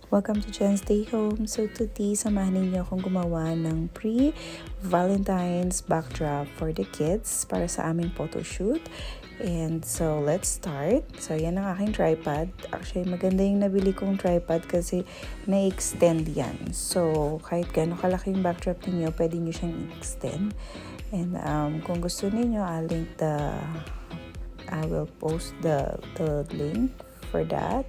Welcome to Jen's Day Home. So today, samahan ninyo akong gumawa ng pre-Valentine's backdrop for the kids para sa aming photoshoot. And so, let's start. So, yan ang aking tripod. Actually, maganda yung nabili kong tripod kasi na-extend yan. So, kahit gano'ng kalaki yung backdrop ninyo, pwede nyo siyang i-extend. And kung gusto niyo, I will post the link for that.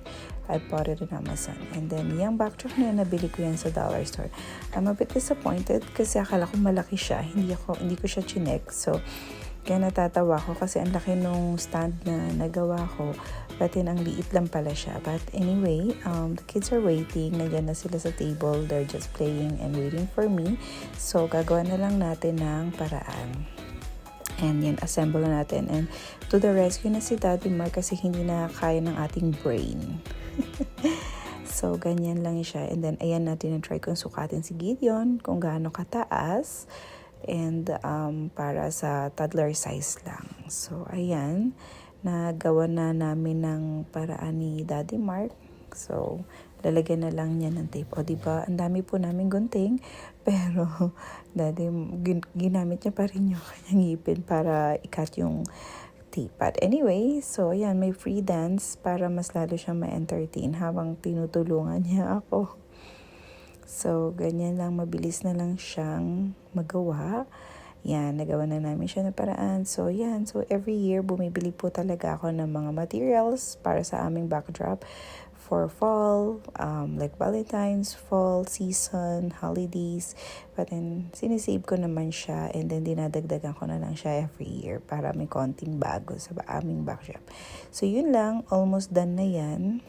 I bought it in Amazon. And then, yung backdrop na nabili ko yan sa dollar store. I'm a bit disappointed kasi akala ko malaki siya. Hindi ko siya chinek. So, kaya natatawa ko kasi ang laki nung stand na nagawa ko. But then, ang liit lang pala siya. But anyway, the kids are waiting. Nandiyan na sila sa table. They're just playing and waiting for me. So, gagawa na lang natin ng paraan. And yan, assemble na natin. And to the rescue na si Daddy Mark kasi hindi na kaya ng ating brain. So, ganyan lang siya. And then, ayan natin na-try kong sukatin si Gideon kung gaano kataas. And para sa toddler size lang. So, ayan. Nagawa na namin ng paraan ni Daddy Mark. So, lalagyan na lang niya ng tape. O, diba? Ang dami po namin gunting. Pero, Daddy, ginamit niya pa rin yung kanyang ngipin para i-cut yung tape. But anyway, so ayan, may free dance para mas lalo siyang ma-entertain habang tinutulungan niya ako. So, ganyan lang, mabilis na lang siyang magawa. Yan, nagawa na namin siya na paraan. So, yan. So, every year, bumibili po talaga ako ng mga materials para sa aming backdrop for fall, like Valentine's, fall season, holidays. But then, sinisave ko naman siya and then dinadagdagan ko na lang siya every year para may konting bago sa aming backdrop. So, yun lang. Almost done na yan.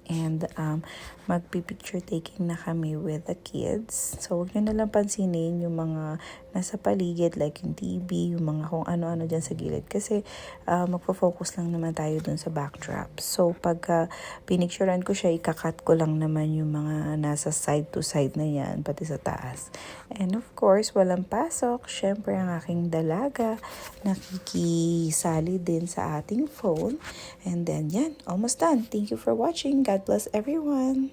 And magpi-picture taking na kami with the kids. So, huwag nyo nalang pansinin yung mga nasa paligid, like yung TV, yung mga kung ano-ano dyan sa gilid. Kasi magpo-focus lang naman tayo dun sa backdrop. So, pagka pinicturean ko siya, ikakat ko lang naman yung mga nasa side to side na yan, pati sa taas. And of course, walang pasok. Syempre, ang aking dalaga nakikisali din sa ating phone. And then, yan, almost done. Thank you for watching. God bless everyone.